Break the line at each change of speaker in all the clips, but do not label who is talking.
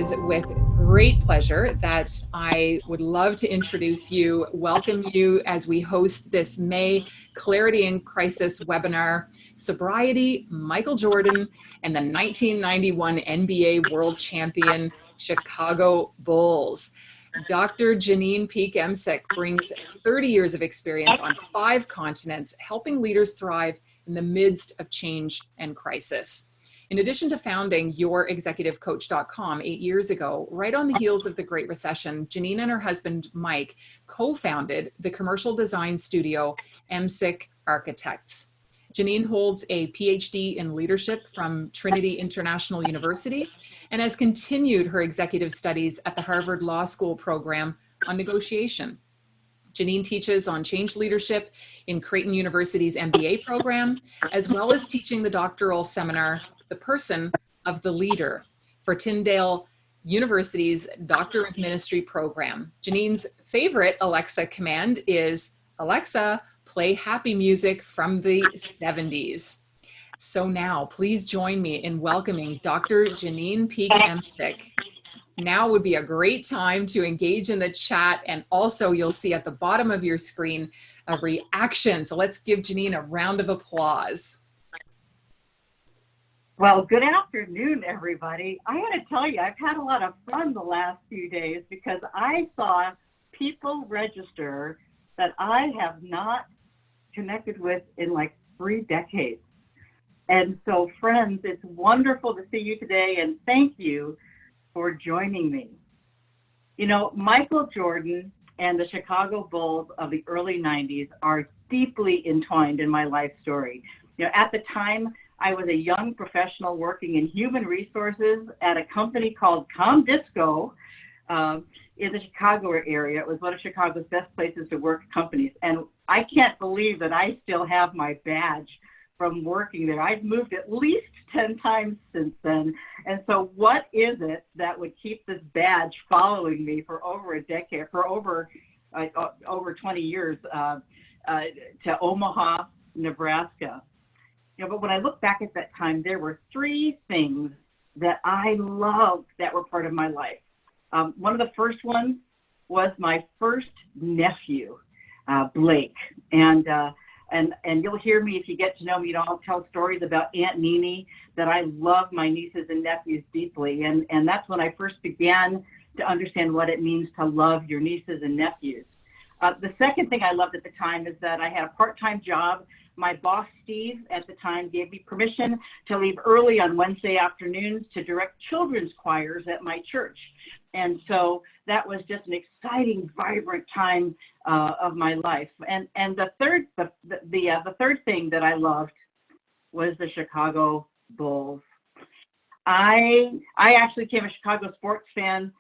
is with great pleasure that I would love to introduce you, welcome you as we host this May Clarity in Crisis webinar, Sobriety, Michael Jordan, and the 1991 NBA World Champion Chicago Bulls. Dr. Janine Peek-Emsick brings 30 years of experience on 5 continents, helping leaders thrive in the midst of change and crisis. In addition to founding YourExecutiveCoach.com 8 years ago, right on the heels of the Great Recession, Janine and her husband, Mike, co-founded the commercial design studio, Emsick Architects. Janine holds a PhD in leadership from Trinity International University and has continued her executive studies at the Harvard Law School program on negotiation. Janine teaches on change leadership in Creighton University's MBA program, as well as teaching the doctoral seminar, The Person of the Leader, for Tyndale University's Doctor of Ministry program. Janine's favorite Alexa command is, Alexa, play happy music from the 70s. So now, please join me in welcoming Dr. Janine Peek-Emsick. Now would be a great time to engage in the chat, and also you'll see at the bottom of your screen a reaction. So let's give Janine a round of applause.
Well, good afternoon, everybody. I got to tell you, I've had a lot of fun the last few days because I saw people register that I have not connected with in like 3 decades. And so, friends, it's wonderful to see you today, and thank you for joining me. You know, Michael Jordan and the Chicago Bulls of the early 90s are deeply entwined in my life story. You know, at the time, I was a young professional working in human resources at a company called ComDisco in the Chicago area. It was one of Chicago's best places to work companies. And I can't believe that I still have my badge from working there. I've moved at least 10 times since then. And so what is it that would keep this badge following me for over a decade, for over 20 years to Omaha, Nebraska? You know, but when I look back at that time, there were 3 things that I loved that were part of my life. One of the first ones was my first nephew, Blake. And you'll hear me if you get to know me. You know, I'll tell stories about Aunt Nene, that I love my nieces and nephews deeply. And that's when I first began to understand what it means to love your nieces and nephews. The second thing I loved at the time is that I had a part-time job. My boss, Steve, at the time gave me permission to leave early on Wednesday afternoons to direct children's choirs at my church. And so that was just an exciting, vibrant time of my life. And the third thing that I loved was the Chicago Bulls. I actually became a Chicago sports fan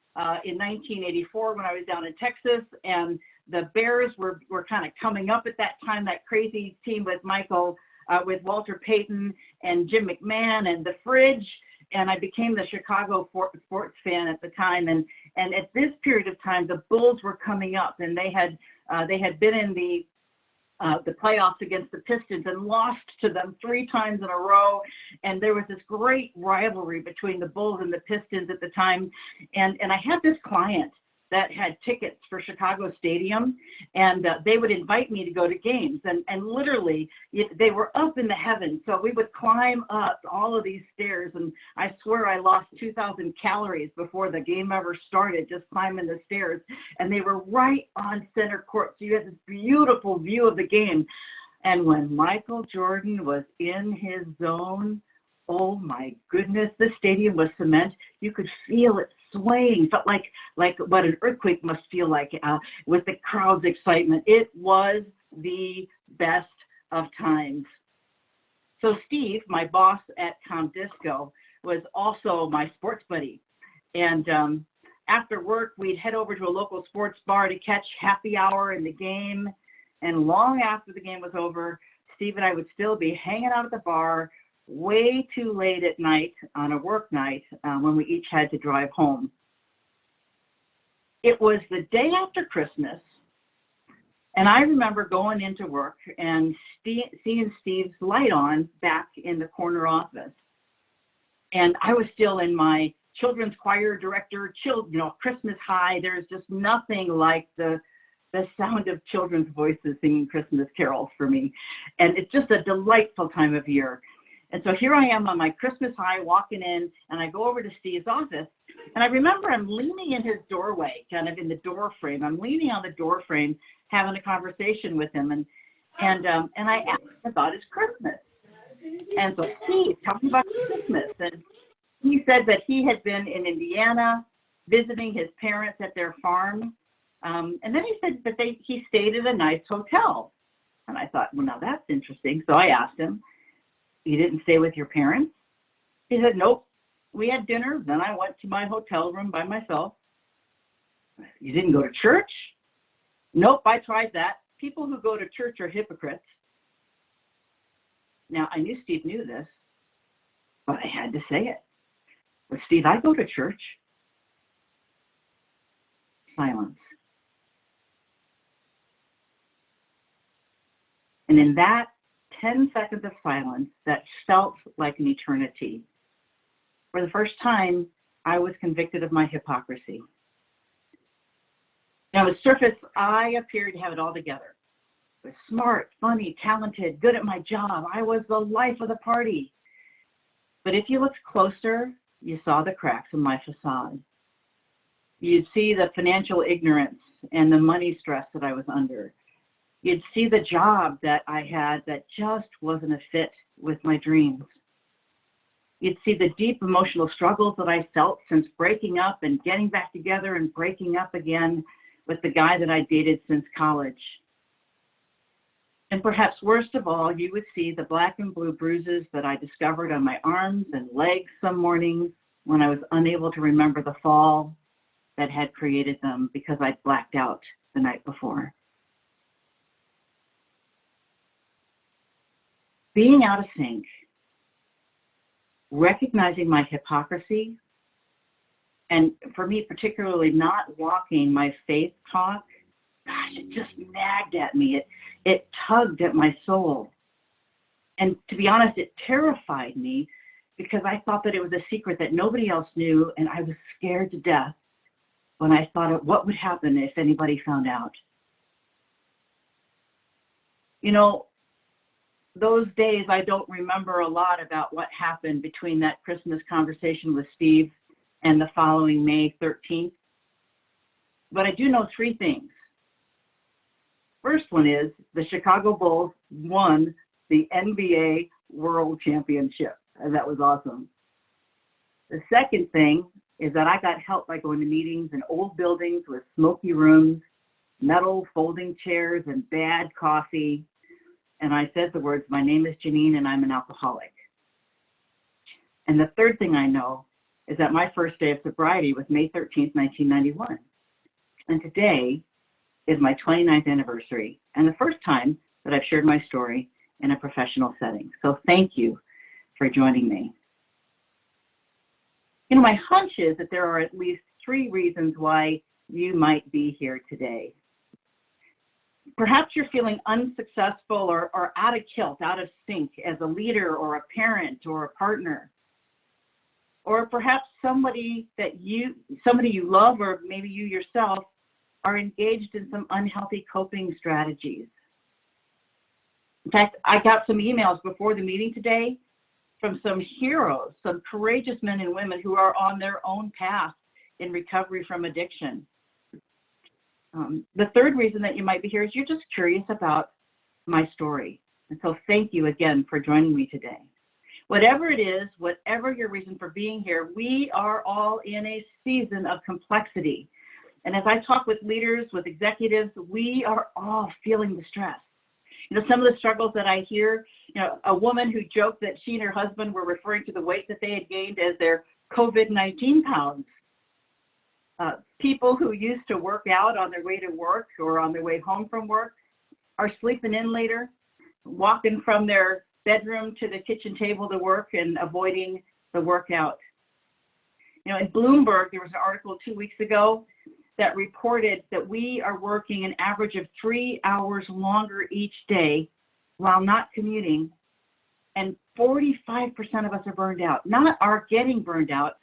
in 1984 when I was down in Texas, and the Bears were kind of coming up at that time, that crazy team with with Walter Payton and Jim McMahon and the Fridge. And I became the Chicago sports fan at the time. And at this period of time, the Bulls were coming up, and they had been in the playoffs against the Pistons and lost to them 3 times in a row. And there was this great rivalry between the Bulls and the Pistons at the time. And I had this client that had tickets for Chicago Stadium, and they would invite me to go to games. And literally, they were up in the heavens. So we would climb up all of these stairs, and I swear I lost 2,000 calories before the game ever started, just climbing the stairs. And they were right on center court, so you had this beautiful view of the game. And when Michael Jordan was in his zone, oh my goodness, the stadium was cement. You could feel it swaying, felt like what an earthquake must feel like with the crowd's excitement. It was the best of times. So Steve, my boss at ComDisco, was also my sports buddy. And after work, we'd head over to a local sports bar to catch happy hour in the game. And long after the game was over, Steve and I would still be hanging out at the bar way too late at night on a work night when we each had to drive home. It was the day after Christmas, and I remember going into work and seeing Steve's light on back in the corner office. And I was still in my children's choir director, Christmas high. There's just nothing like the sound of children's voices singing Christmas carols for me. And it's just a delightful time of year. And so here I am on my Christmas high walking in, and I go over to Steve's office, and I remember I'm leaning in his doorway, kind of in the door frame. I'm leaning on the door frame, having a conversation with him, and I asked him about his Christmas. And so Steve, tell me about Christmas. And he said that he had been in Indiana visiting his parents at their farm. And then he said that he stayed at a nice hotel. And I thought, well, now that's interesting. So I asked him, you didn't stay with your parents? He said, nope. We had dinner, then I went to my hotel room by myself. You didn't go to church? Nope, I tried that. People who go to church are hypocrites. Now, I knew Steve knew this, but I had to say it. But Steve, I go to church. Silence. And in that 10 seconds of silence that felt like an eternity, for the first time, I was convicted of my hypocrisy. Now, on the surface, I appeared to have it all together. I was smart, funny, talented, good at my job. I was the life of the party. But if you looked closer, you saw the cracks in my facade. You'd see the financial ignorance and the money stress that I was under. You'd see the job that I had that just wasn't a fit with my dreams. You'd see the deep emotional struggles that I felt since breaking up and getting back together and breaking up again with the guy that I dated since college. And perhaps worst of all, you would see the black and blue bruises that I discovered on my arms and legs some mornings when I was unable to remember the fall that had created them because I'd blacked out the night before. Being out of sync, recognizing my hypocrisy, and for me, particularly not walking my faith talk, gosh, it just nagged at me. It tugged at my soul. And to be honest, it terrified me because I thought that it was a secret that nobody else knew, and I was scared to death when I thought of what would happen if anybody found out. You know, those days, I don't remember a lot about what happened between that Christmas conversation with Steve and the following May 13th. But I do know three things. First one is the Chicago Bulls won the NBA World Championship, and that was awesome. The second thing is that I got help by going to meetings in old buildings with smoky rooms, metal folding chairs, and bad coffee. And I said the words, my name is Janine and I'm an alcoholic. And the third thing I know is that my first day of sobriety was May 13th, 1991. And today is my 29th anniversary and the first time that I've shared my story in a professional setting. So thank you for joining me. You know, my hunch is that there are at least three reasons why you might be here today. Perhaps you're feeling unsuccessful or out of kilt, out of sync as a leader or a parent or a partner. Or perhaps somebody you love, or maybe you yourself, are engaged in some unhealthy coping strategies. In fact, I got some emails before the meeting today from some heroes, some courageous men and women who are on their own path in recovery from addiction. The third reason that you might be here is you're just curious about my story. And so thank you again for joining me today. Whatever it is, whatever your reason for being here, we are all in a season of complexity. And as I talk with leaders, with executives, we are all feeling the stress. You know, some of the struggles that I hear, you know, a woman who joked that she and her husband were referring to the weight that they had gained as their COVID-19 pounds. People who used to work out on their way to work or on their way home from work are sleeping in later, walking from their bedroom to the kitchen table to work and avoiding the workout. You know, in Bloomberg, there was an article 2 weeks ago that reported that we are working an average of 3 hours longer each day while not commuting, and 45% of us are burned out. Not are getting burned out,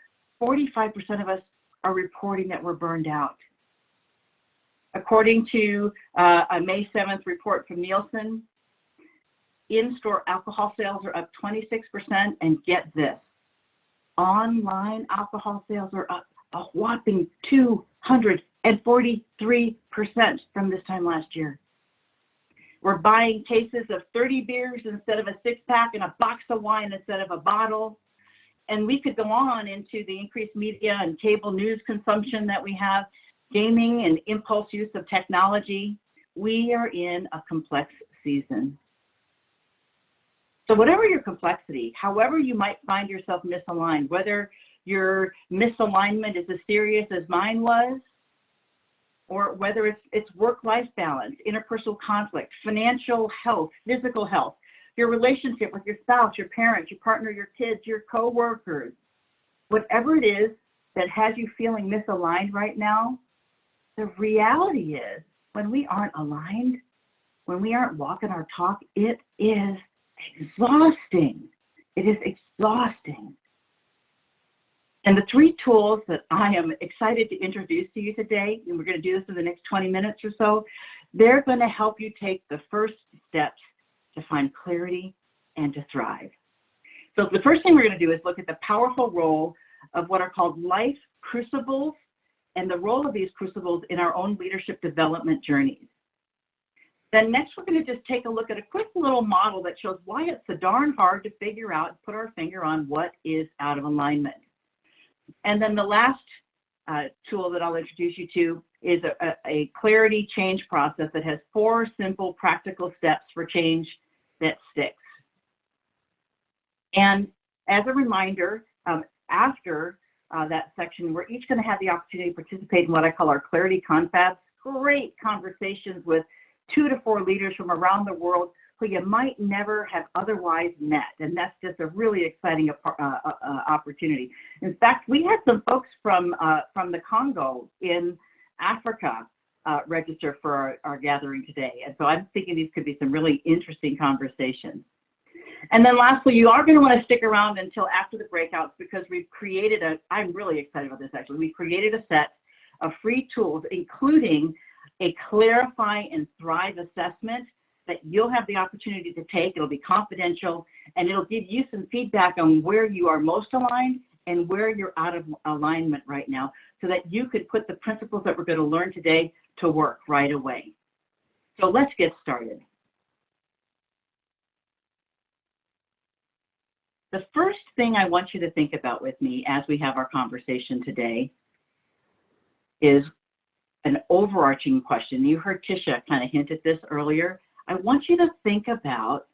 45% of us are reporting that we're burned out. According to a May 7th report from Nielsen, in-store alcohol sales are up 26%, and get this, online alcohol sales are up a whopping 243% from this time last year. We're buying cases of 30 beers instead of a 6-pack and a box of wine instead of a bottle. And we could go on into the increased media and cable news consumption that we have, gaming and impulse use of technology. We are in a complex season. So whatever your complexity, however you might find yourself misaligned, whether your misalignment is as serious as mine was, or whether it's work-life balance, interpersonal conflict, financial health, physical health, your relationship with your spouse, your parents, your partner, your kids, your coworkers, whatever it is that has you feeling misaligned right now, the reality is when we aren't aligned, when we aren't walking our talk, it is exhausting. It is exhausting. And the 3 tools that I am excited to introduce to you today, and we're going to do this in the next 20 minutes or so, they're going to help you take the first steps to find clarity and to thrive. So the first thing we're going to do is look at the powerful role of what are called life crucibles and the role of these crucibles in our own leadership development journeys. Then next, we're going to just take a look at a quick little model that shows why it's so darn hard to figure out, put our finger on what is out of alignment. And then the last tool that I'll introduce you to is a clarity change process that has 4 simple practical steps for change that sticks. And as a reminder, after that section, we're each going to have the opportunity to participate in what I call our clarity confabs, great conversations with 2 to 4 leaders from around the world who you might never have otherwise met. And that's just a really exciting opportunity. In fact, we had some folks from the Congo in Africa register for our gathering today. And so I'm thinking these could be some really interesting conversations. And then lastly, you are going to want to stick around until after the breakouts because we've created I'm really excited about this actually, we created a set of free tools, including a Clarify and Thrive assessment that you'll have the opportunity to take. It'll be confidential, and it'll give you some feedback on where you are most aligned and where you're out of alignment right now so that you could put the principles that we're going to learn today to work right away. So let's get started. The first thing I want you to think about with me as we have our conversation today is an overarching question. You heard Tisha kind of hint at this earlier. I want you to think about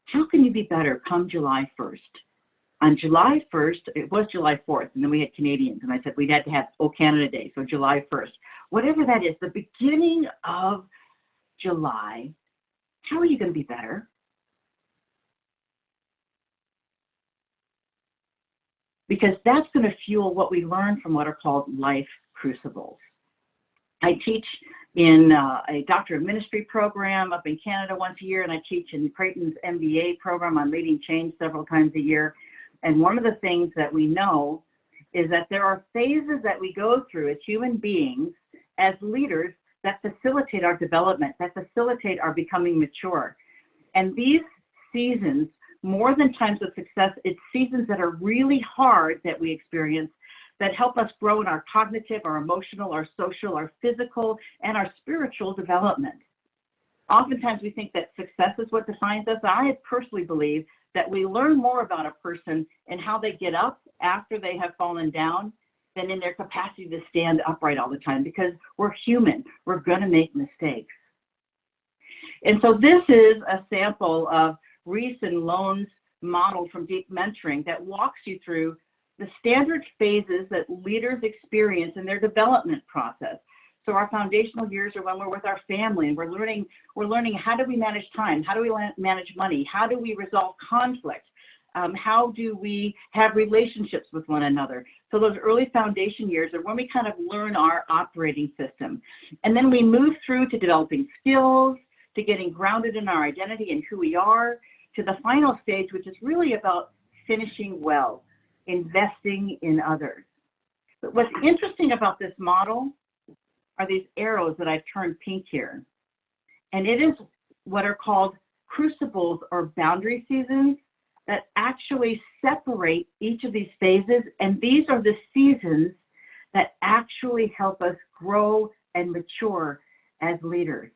how can you be better come July 1st? On July 1st, it was July 4th, and then we had Canadians, and I said we'd had to have O Canada Day, so July 1st. Whatever that is, the beginning of July, how are you going to be better? Because that's going to fuel what we learn from what are called life crucibles. I teach in a Doctor of Ministry program up in Canada once a year, and I teach in Creighton's MBA program on leading change several times a year. And one of the things that we know is that there are phases that we go through as human beings, as leaders, that facilitate our development, that facilitate our becoming mature. And these seasons, more than times of success, it's seasons that are really hard that we experience that help us grow in our cognitive, our emotional, our social, our physical, and our spiritual development. Oftentimes we think that success is what defines us. I personally believe that we learn more about a person and how they get up after they have fallen down than in their capacity to stand upright all the time, because we're human. We're going to make mistakes. And so this is a sample of Reese and Lone's model from Deep Mentoring that walks you through the standard phases that leaders experience in their development process. So our foundational years are when we're with our family and we're learning how do we manage time, how do we manage money, how do we resolve conflict, how do we have relationships with one another. So those early foundation years are when we kind of learn our operating system. And then we move through to developing skills, to getting grounded in our identity and who we are, to the final stage, which is really about finishing well, investing in others. But what's interesting about this model are these arrows that I've turned pink here. And it is what are called crucibles or boundary seasons that actually separate each of these phases. And these are the seasons that actually help us grow and mature as leaders.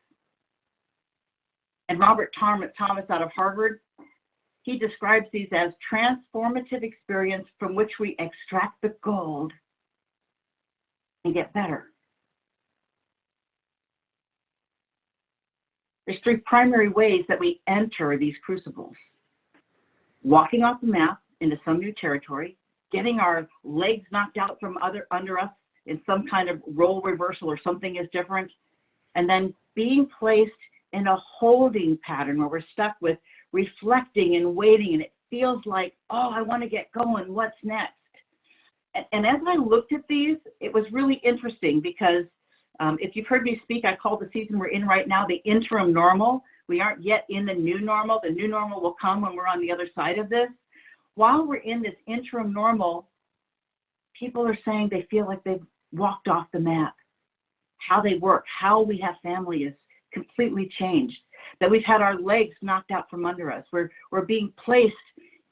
And Robert Thomas out of Harvard, he describes these as transformative experience from which we extract the gold and get better. There's three primary ways that we enter these crucibles. Walking off the map into some new territory, getting our legs knocked out from under us in some kind of role reversal or something is different, and then being placed in a holding pattern where we're stuck with reflecting and waiting, and it feels like, oh, I want to get going, what's next? And as I looked at these, it was really interesting because if you've heard me speak, I call the season we're in right now the interim normal. We aren't yet in the new normal. The new normal will come when we're on the other side of this. While we're in this interim normal, people are saying they feel like they've walked off the map. How they work, how we have family is completely changed. That we've had our legs knocked out from under us. We're being placed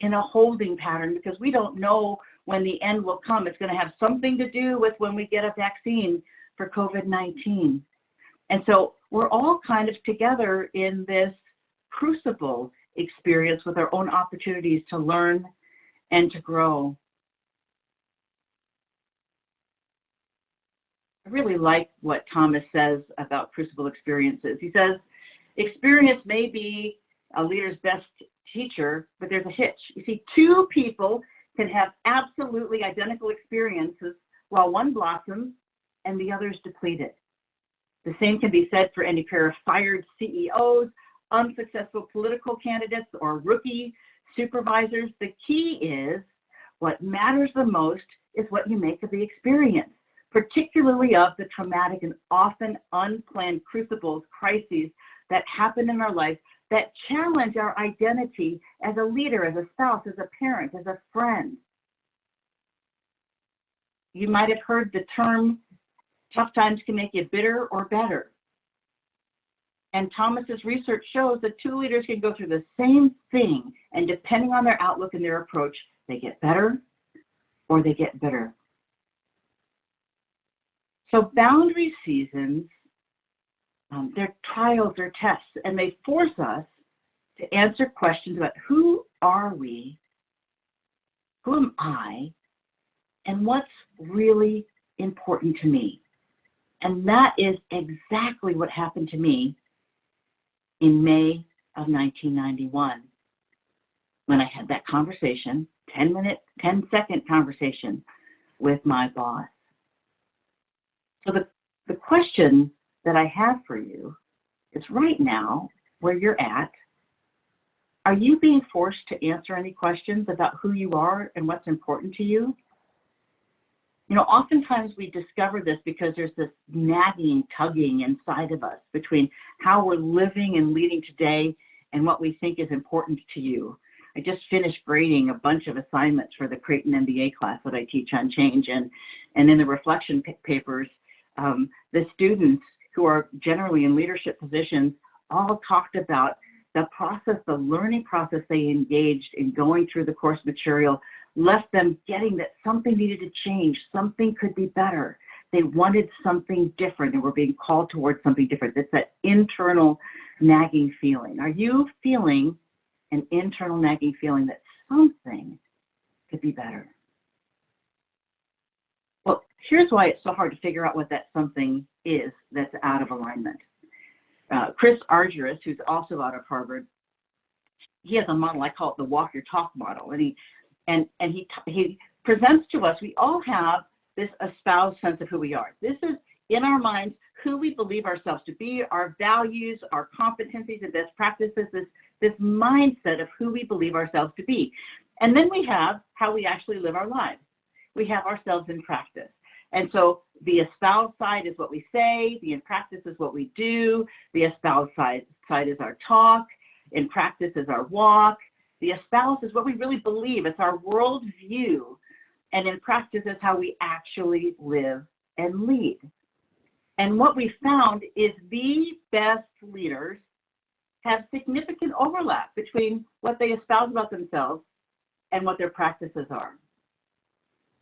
in a holding pattern because we don't know when the end will come. It's going to have something to do with when we get a vaccine for COVID-19. And so we're all kind of together in this crucible experience with our own opportunities to learn and to grow. I really like what Thomas says about crucible experiences. He says, experience may be a leader's best teacher, but there's a hitch. You see, two people can have absolutely identical experiences while one blossoms and the other is depleted. The same can be said for any pair of fired CEOs, unsuccessful political candidates, or rookie supervisors. The key is what matters the most is what you make of the experience, particularly of the traumatic and often unplanned crucibles, crises that happen in our life that challenge our identity as a leader, as a spouse, as a parent, as a friend. You might have heard the term, tough times can make you bitter or better. And Thomas's research shows that two leaders can go through the same thing, and depending on their outlook and their approach, they get better or they get bitter. So boundary seasons, they're trials, they're tests, and they force us to answer questions about who are we, who am I, and what's really important to me. And that is exactly what happened to me in May of 1991 when I had that conversation, 10-second conversation with my boss. So the question that I have for you is right now, where you're at, are you being forced to answer any questions about who you are and what's important to you? You know, oftentimes we discover this because there's this nagging, tugging inside of us between how we're living and leading today and what we think is important to you. I just finished grading a bunch of assignments for the Creighton MBA class that I teach on change, and in the reflection papers, the students who are generally in leadership positions all talked about the process, the learning process they engaged in going through the course material left them getting that something needed to change, something could be better. They wanted something different and were being called towards something different. It's that internal nagging feeling. Are you feeling an internal nagging feeling that something could be better? Well, here's why it's so hard to figure out what that something is that's out of alignment. Chris Argyris, who's also out of Harvard, he has a model, I call it the walk your talk model, and he presents to us, we all have this espoused sense of who we are. This is in our minds who we believe ourselves to be, our values, our competencies and best practices, this mindset of who we believe ourselves to be. And then we have how we actually live our lives. We have ourselves in practice. And so the espoused side is what we say, the in practice is what we do, the espoused side is our talk, in practice is our walk. The espoused is what we really believe. It's our worldview and in practice is how we actually live and lead. And what we found is the best leaders have significant overlap between what they espouse about themselves and what their practices are.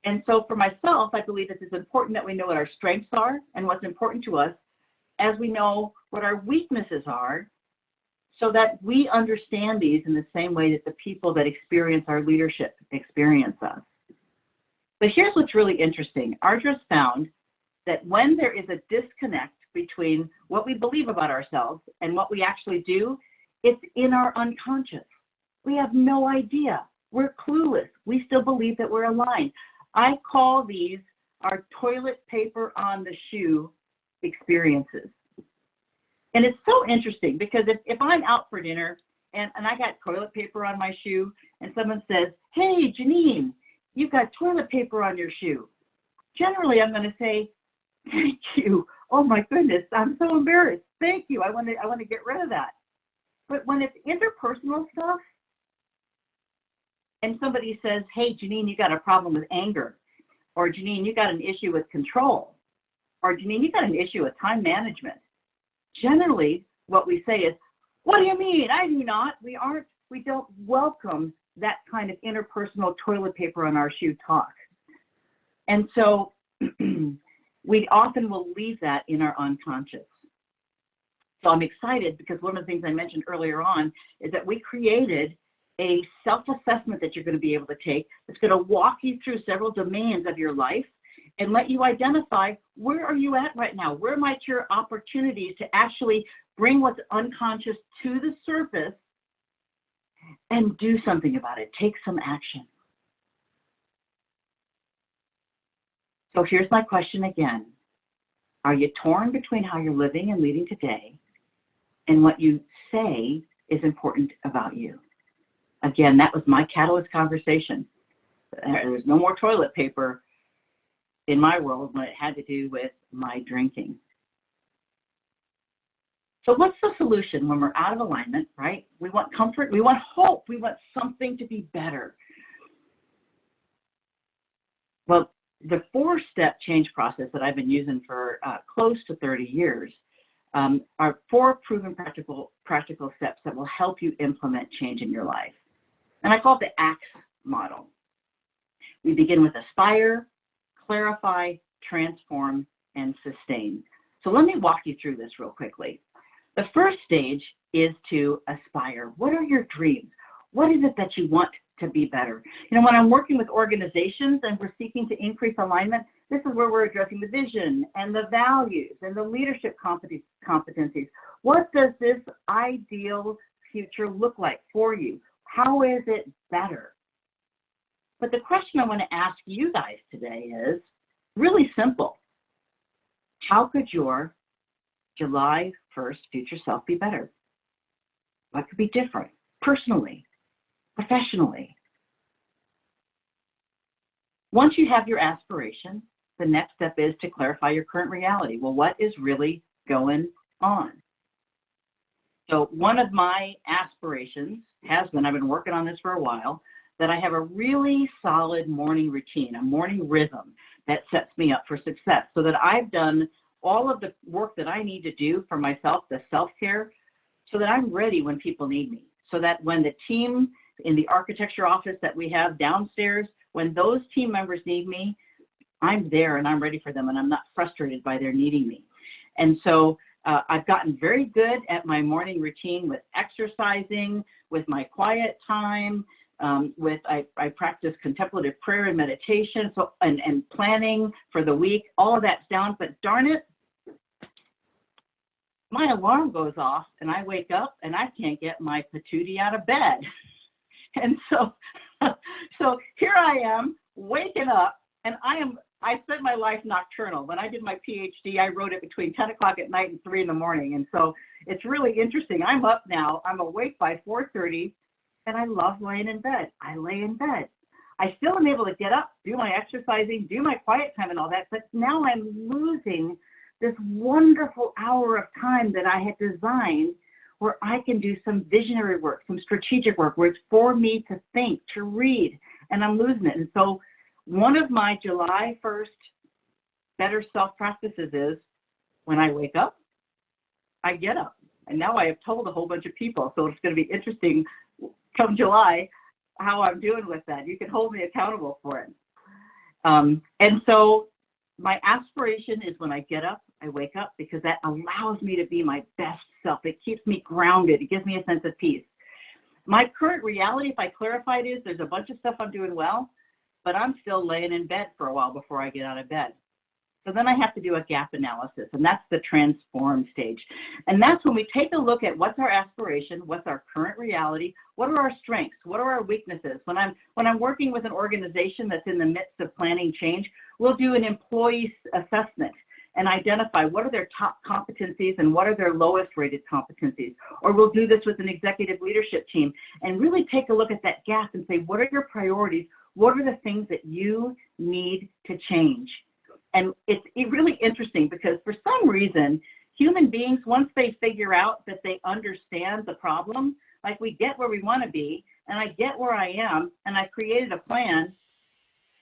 And so for myself, I believe it is important that we know what our strengths are and what's important to us, as we know what our weaknesses are, so that we understand these in the same way that the people that experience our leadership experience us. But here's what's really interesting. Ardra's found that when there is a disconnect between what we believe about ourselves and what we actually do, it's in our unconscious. We have no idea. We're clueless. We still believe that we're aligned. I call these our toilet paper on the shoe experiences. And it's so interesting because if I'm out for dinner and I got toilet paper on my shoe and someone says, hey, Janine, you've got toilet paper on your shoe. Generally, I'm going to say, thank you. Oh my goodness, I'm so embarrassed. Thank you. I want to get rid of that. But when it's interpersonal stuff and somebody says, hey, Janine, you got a problem with anger, or Janine, you got an issue with control, or Janine, you got an issue with time management. Generally, what we say is, what do you mean? I do not. We don't welcome that kind of interpersonal toilet paper on our shoe talk. And so we often will leave that in our unconscious. So I'm excited because one of the things I mentioned earlier on is that we created a self-assessment that you're going to be able to take. It's going to walk you through several domains of your life and let you identify, where are you at right now? Where might your opportunities to actually bring what's unconscious to the surface and do something about it, take some action. So here's my question again. Are you torn between how you're living and leading today and what you say is important about you? Again, that was my catalyst conversation. There's no more toilet paper in my world when it had to do with my drinking. So what's the solution when we're out of alignment, right? We want comfort, we want hope, we want something to be better. Well, the 4-step change process that I've been using for close to 30 years are 4 proven practical steps that will help you implement change in your life. And I call it the ACTS model. We begin with aspire, clarify, transform, and sustain. So let me walk you through this real quickly. The first stage is to aspire. What are your dreams? What is it that you want to be better? You know, when I'm working with organizations and we're seeking to increase alignment, this is where we're addressing the vision and the values and the leadership competencies. What does this ideal future look like for you? How is it better? But the question I want to ask you guys today is really simple. How could your July 1st future self be better? What could be different personally, professionally? Once you have your aspiration, the next step is to clarify your current reality. Well, what is really going on? So one of my aspirations has been, I've been working on this for a while, that I have a really solid morning routine, a morning rhythm that sets me up for success, so that I've done all of the work that I need to do for myself, the self-care, so that I'm ready when people need me. So that when the team in the architecture office that we have downstairs, when those team members need me, I'm there and I'm ready for them and I'm not frustrated by their needing me. And so I've gotten very good at my morning routine with exercising, with my quiet time, I practice contemplative prayer and meditation, so and planning for the week. All of that's down, but darn it, my alarm goes off and I wake up and I can't get my patootie out of bed. And so here I am waking up, and I spent my life nocturnal. When I did my PhD, I wrote it between 10 o'clock at night and 3 in the morning. And so it's really interesting. I'm up now. I'm awake by 4:30, and I love laying in bed. I lay in bed. I still am able to get up, do my exercising, do my quiet time and all that, but now I'm losing this wonderful hour of time that I had designed where I can do some visionary work, some strategic work, where it's for me to think, to read, and I'm losing it. And so one of my July 1st better self practices is when I wake up, I get up. And now I have told a whole bunch of people, so it's going to be interesting come July how I'm doing with that. You can hold me accountable for it. And so my aspiration is when I get up, I wake up, because that allows me to be my best self. It keeps me grounded. It gives me a sense of peace. My current reality, if I clarify it, is there's a bunch of stuff I'm doing well, but I'm still laying in bed for a while before I get out of bed. So then I have to do a gap analysis, and that's the transform stage. And that's when we take a look at what's our aspiration, what's our current reality, what are our strengths, what are our weaknesses. When I'm working with an organization that's in the midst of planning change, we'll do an employee assessment and identify what are their top competencies and what are their lowest rated competencies. Or we'll do this with an executive leadership team and really take a look at that gap and say, what are your priorities? What are the things that you need to change? And it's really interesting because for some reason, human beings, once they figure out that they understand the problem, like we get where we want to be, and I get where I am, and I created a plan,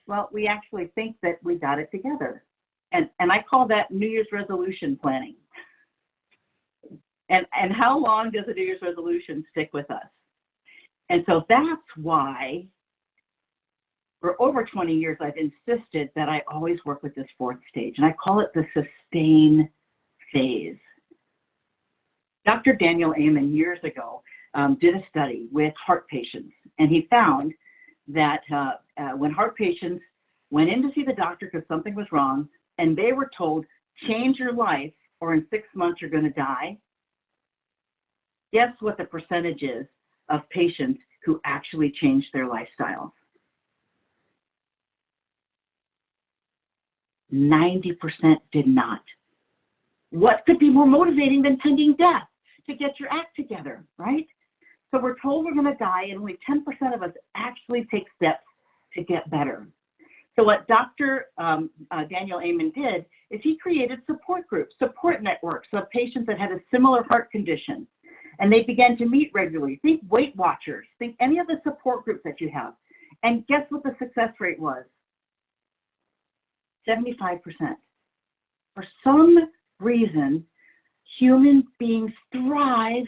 well, we actually think that we got it together. And I call that New Year's resolution planning. And how long does a New Year's resolution stick with us? And so that's why for over 20 years, I've insisted that I always work with this fourth stage, and I call it the sustain phase. Dr. Daniel Amen years ago did a study with heart patients, and he found that when heart patients went in to see the doctor because something was wrong, and they were told, change your life or in 6 months you're going to die, guess what the percentage is of patients who actually changed their lifestyles? 90% did not. What could be more motivating than pending death? To get your act together, right? So we're told we're going to die, and only 10% of us actually take steps to get better. So what Dr. Daniel Amen did is he created support groups, support networks of patients that had a similar heart condition, and they began to meet regularly. Think Weight Watchers, think any of the support groups that you have, and guess what the success rate was? 75%. For some reason, human beings thrive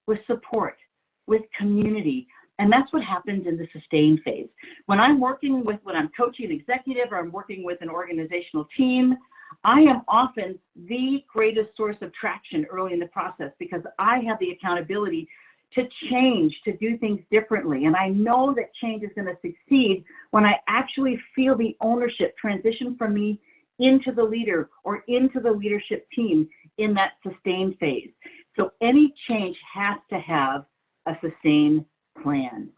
with support, with community, and that's what happens in the sustain phase. When I'm coaching an executive or I'm working with an organizational team, I am often the greatest source of traction early in the process because I have the accountability to change, to do things differently. And I know that change is going to succeed when I actually feel the ownership transition from me into the leader or into the leadership team in that sustain phase. So any change has to have a sustain plan.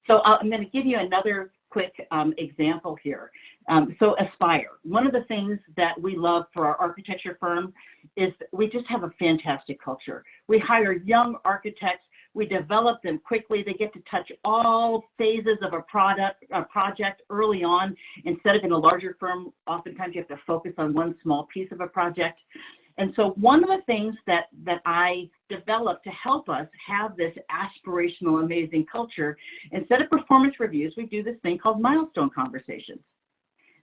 So I'm going to give you another quick example here. So Aspire, one of the things that we love for our architecture firm is we just have a fantastic culture. We hire young architects, we develop them quickly, they get to touch all phases of a project early on. Instead of in a larger firm, oftentimes you have to focus on one small piece of a project. And so one of the things that I developed to help us have this aspirational, amazing culture, instead of performance reviews, we do this thing called milestone conversations.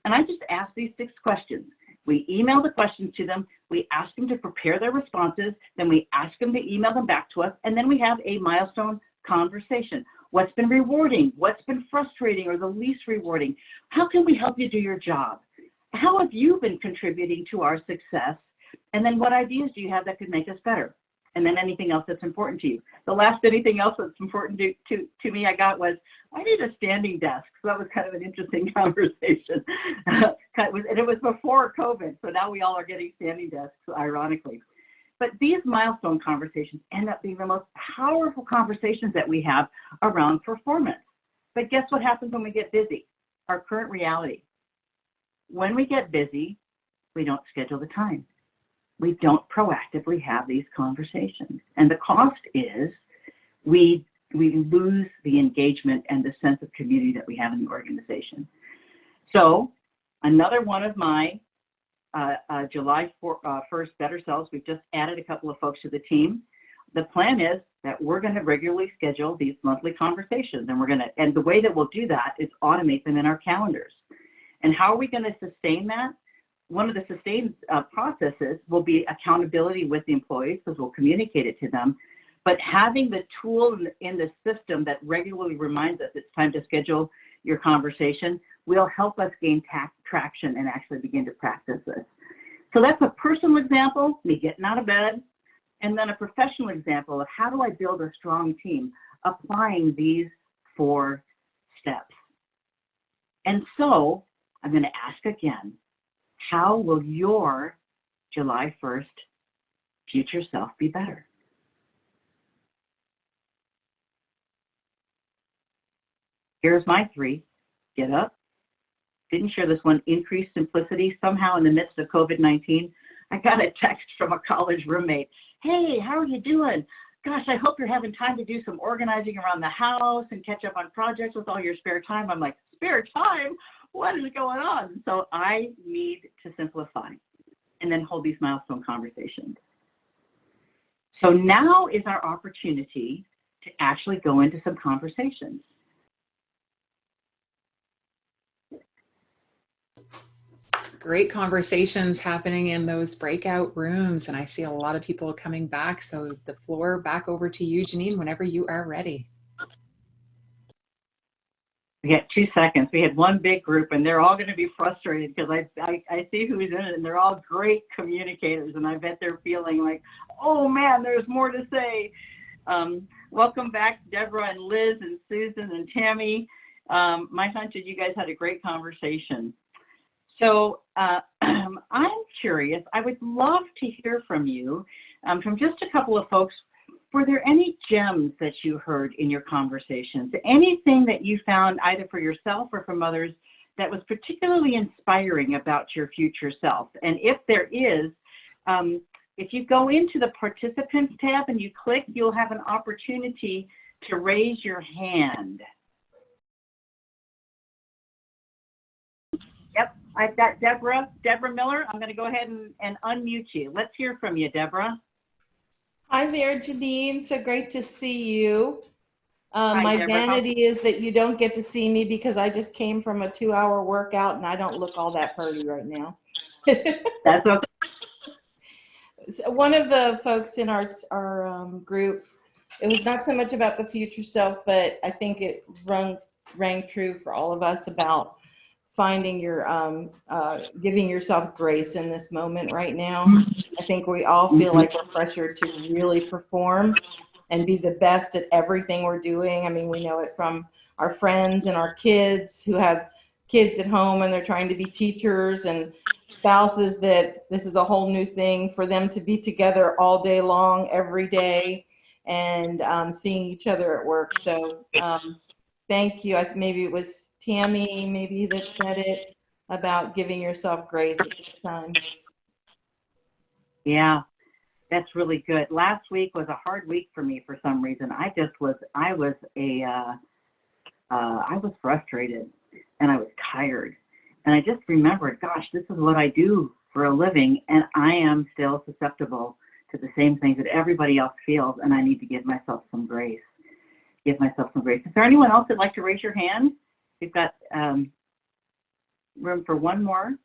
And I just ask these 6 questions. We email the questions to them, we ask them to prepare their responses, then we ask them to email them back to us, and then we have a milestone conversation. What's been rewarding? What's been frustrating or the least rewarding? How can we help you do your job? How have you been contributing to our success? And then what ideas do you have that could make us better? And then anything else that's important to you. The last anything else that's important to me I got was, I need a standing desk. So that was kind of an interesting conversation. And it was before COVID, so now we all are getting standing desks, ironically. But these milestone conversations end up being the most powerful conversations that we have around performance. But guess what happens when we get busy? Our current reality. When we get busy, we don't schedule the time. We don't proactively have these conversations. And the cost is we lose the engagement and the sense of community that we have in the organization. So another one of my July 1st better selves, we've just added a couple of folks to the team. the plan is that we're going to regularly schedule these monthly conversations, and the way that we'll do that is automate them in our calendars. And how are we going to sustain that? One of the sustained processes will be accountability with the employees, because we'll communicate it to them. But having the tool in the system that regularly reminds us it's time to schedule your conversation will help us gain traction and actually begin to practice this. So that's a personal example, me getting out of bed, and then a professional example of how do I build a strong team, applying these 4 steps. And so I'm going to ask again, how will your July 1st future self be better? Here's my 3. Get up. Didn't share this one. Increase simplicity. Somehow in the midst of COVID-19, I got a text from a college roommate. Hey, how are you doing? Gosh, I hope you're having time to do some organizing around the house and catch up on projects with all your spare time. I'm like, spare time? What is going on? So I need to simplify and then hold these milestone conversations. So now is our opportunity to actually go into some conversations.
Great conversations happening in those breakout rooms. And I see a lot of people coming back. So the floor back over to you, Janine, whenever you are ready.
We got 2 seconds. We had one big group, and they're all going to be frustrated because I see who's in it, and they're all great communicators, and I bet they're feeling like, oh man, there's more to say. Welcome back, Deborah and Liz and Susan and Tammy. My hunch is you guys had a great conversation. So I'm curious, I would love to hear from you, from just a couple of folks. Were there any gems that you heard in your conversations? Anything that you found either for yourself or from others that was particularly inspiring about your future self? And if there is, if you go into the participants tab and you click, you'll have an opportunity to raise your hand. Yep, I've got Deborah Miller. I'm going to go ahead and unmute you. Let's hear from you, Deborah.
Hi there, Janine. So great to see you.
Hi,
my
Deborah.
vanity is that you don't get to see me because I just came from a 2-hour workout and I don't look all that pretty right now.
That's okay.
So one of the folks in our group, it was not so much about the future self, but I think it rang true for all of us about finding your, giving yourself grace in this moment right now. I think we all feel like we're pressured to really perform and be the best at everything we're doing. I mean, we know it from our friends and our kids who have kids at home and they're trying to be teachers, and spouses that this is a whole new thing for them to be together all day long, every day, and seeing each other at work. So thank you. Maybe it was Tammy maybe that said it about giving yourself grace at this time.
Yeah, that's really good. Last week was a hard week for me for some reason. I was frustrated and I was tired. And I just remembered, gosh, this is what I do for a living, and I am still susceptible to the same things that everybody else feels, and I need to give myself some grace. Give myself some grace. Is there anyone else that'd like to raise your hand? We've got room for one more.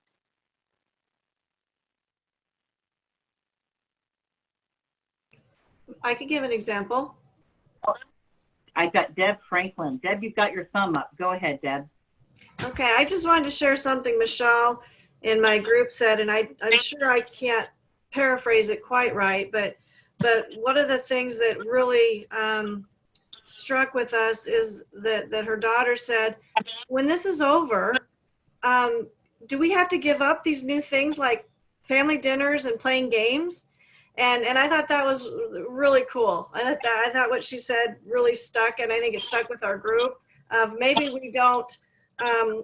I could give an example.
I've got Deb Franklin. Deb, you've got your thumb up. Go ahead, Deb.
Okay, I just wanted to share something Michelle in my group said, and I'm sure I can't paraphrase it quite right, but one of the things that really struck with us is that her daughter said, when this is over, do we have to give up these new things like family dinners and playing games? And I thought that was really cool. I thought what she said really stuck, and I think it stuck with our group of maybe we don't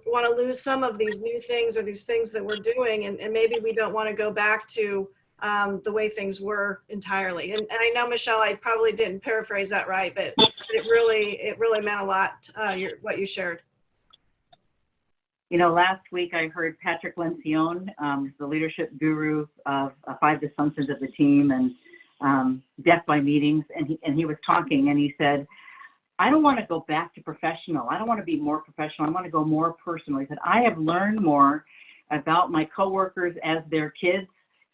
want to lose some of these new things or these things that we're doing, and maybe we don't want to go back to the way things were entirely. And I know, Michelle, I probably didn't paraphrase that right, but it really meant a lot, what you shared.
You know, last week I heard Patrick Lencioni, the leadership guru of 5 Dysfunctions of the Team, and death by meetings, and he was talking, and he said, I don't want to go back to professional. I don't want to be more professional. I want to go more personal. He said, I have learned more about my coworkers as their kids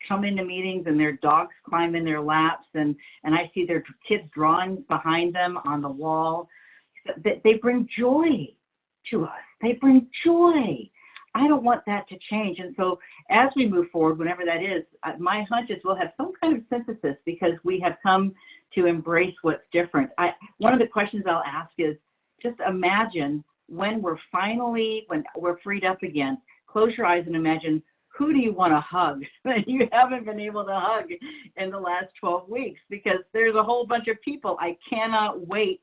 come into meetings and their dogs climb in their laps, and I see their kids drawing behind them on the wall. They bring joy to us. They bring joy. I don't want that to change. And so as we move forward, whenever that is, my hunch is we'll have some kind of synthesis because we have come to embrace what's different. One of the questions I'll ask is, just imagine when we're freed up again, close your eyes and imagine, who do you want to hug that you haven't been able to hug in the last 12 weeks? Because there's a whole bunch of people I cannot wait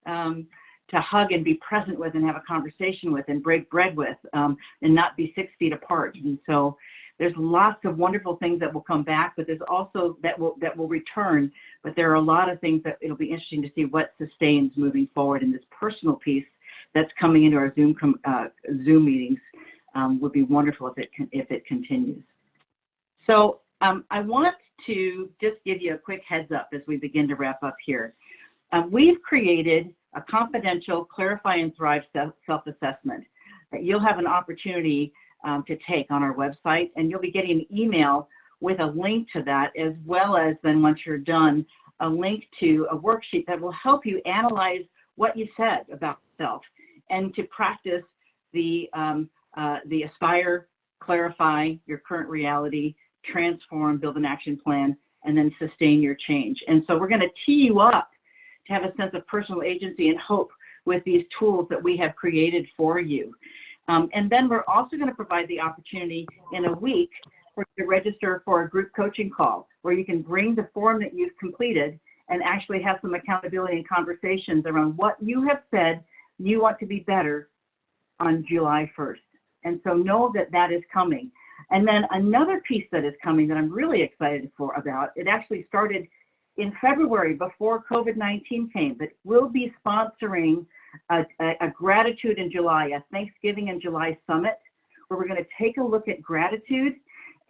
to hug and be present with and have a conversation with and break bread with, and not be 6 feet apart. And so there's lots of wonderful things that will come back, but there's also that will return. But there are a lot of things that it'll be interesting to see what sustains moving forward in this personal piece that's coming into our Zoom meetings. Would be wonderful if it continues. So I want to just give you a quick heads up as we begin to wrap up here. We've created a confidential Clarify and Thrive self-assessment that you'll have an opportunity to take on our website, and you'll be getting an email with a link to that, as well as then once you're done, a link to a worksheet that will help you analyze what you said about yourself and to practice the aspire, clarify your current reality, transform, build an action plan, and then sustain your change. And so we're going to tee you up to have a sense of personal agency and hope with these tools that we have created for you. And then we're also going to provide the opportunity in a week for you to register for a group coaching call where you can bring the form that you've completed and actually have some accountability and conversations around what you have said you want to be better on July 1st. And so know that that is coming. And then another piece that is coming that I'm really excited about, it actually started in February before COVID-19 came, but we'll be sponsoring a gratitude in July, a Thanksgiving in July summit, where we're going to take a look at gratitude,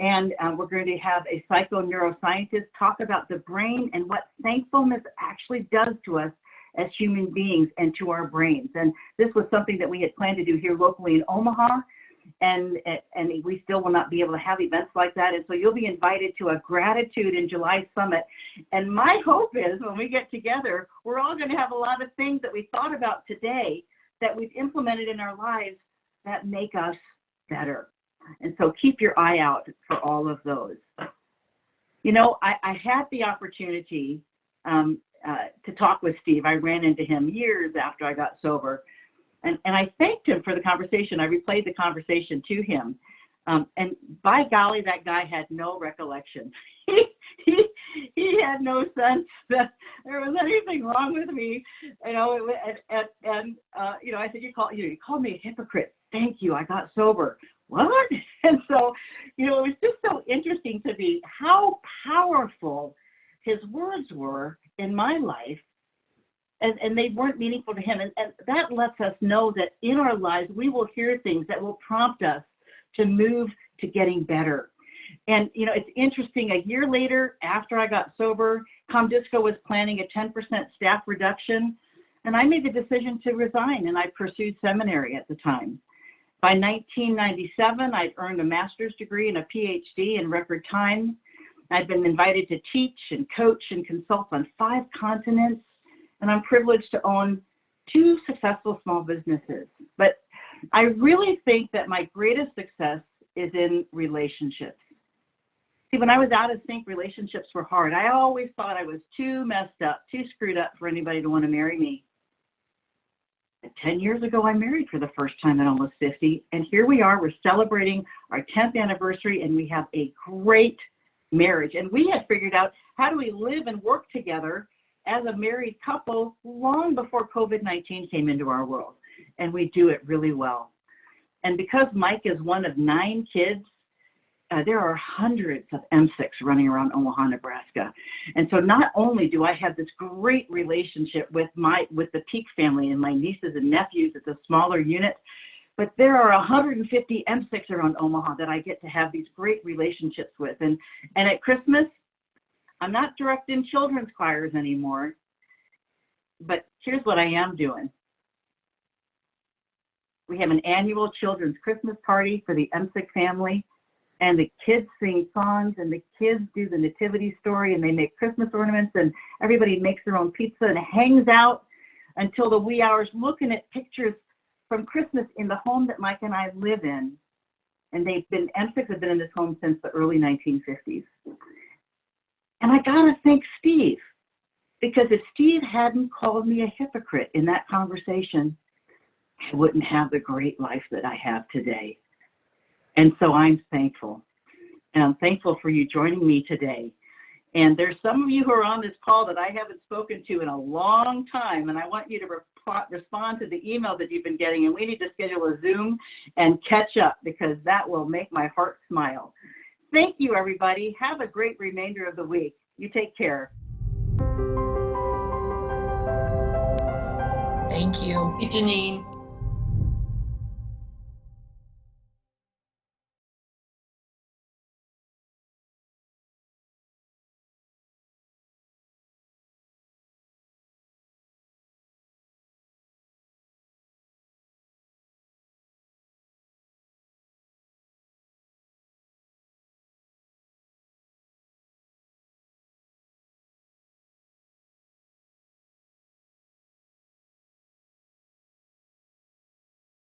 and we're going to have a psychoneuroscientist talk about the brain and what thankfulness actually does to us as human beings and to our brains. And this was something that we had planned to do here locally in Omaha, and we still will not be able to have events like that. And so you'll be invited to a gratitude in July summit. And my hope is when we get together, we're all going to have a lot of things that we thought about today that we've implemented in our lives that make us better. And so keep your eye out for all of those. You know, I had the opportunity to talk with Steve. I ran into him years after I got sober. And I thanked him for the conversation. I replayed the conversation to him. And by golly, that guy had no recollection. He had no sense that there was anything wrong with me. You know, you know, I said, you called me a hypocrite. Thank you. I got sober. What? And so, you know, it was just so interesting to me how powerful his words were in my life. And they weren't meaningful to him. And that lets us know that in our lives, we will hear things that will prompt us to move to getting better. And, you know, it's interesting, a year later, after I got sober, Comdisco was planning a 10% staff reduction. And I made the decision to resign, and I pursued seminary at the time. By 1997, I'd earned a master's degree and a PhD in record time. I'd been invited to teach and coach and consult on 5 continents. And I'm privileged to own 2 successful small businesses. But I really think that my greatest success is in relationships. See, when I was out of sync, relationships were hard. I always thought I was too messed up, too screwed up for anybody to want to marry me. But 10 years ago, I married for the first time at almost 50. And here we are, we're celebrating our 10th anniversary, and we have a great marriage. And we had figured out, how do we live and work together as a married couple long before COVID-19 came into our world, and we do it really well. And because Mike is one of 9 kids, there are hundreds of M6 running around Omaha, Nebraska. And so not only do I have this great relationship with the Peak family and my nieces and nephews, it's a smaller unit, but there are 150 M6 around Omaha that I get to have these great relationships with. And at Christmas, I'm not directing children's choirs anymore, but here's what I am doing. We have an annual children's Christmas party for the Emsick family, and the kids sing songs, and the kids do the nativity story, and they make Christmas ornaments, and everybody makes their own pizza and hangs out until the wee hours looking at pictures from Christmas in the home that Mike and I live in. And Emsicks have been in this home since the early 1950s. And I gotta thank Steve, because if Steve hadn't called me a hypocrite in that conversation, I wouldn't have the great life that I have today. And so I'm thankful. And I'm thankful for you joining me today. And there's some of you who are on this call that I haven't spoken to in a long time, and I want you to respond to the email that you've been getting, and we need to schedule a Zoom and catch up, because that will make my heart smile. Thank you, everybody. Have a great remainder of the week. You take care.
Thank you.
Janine.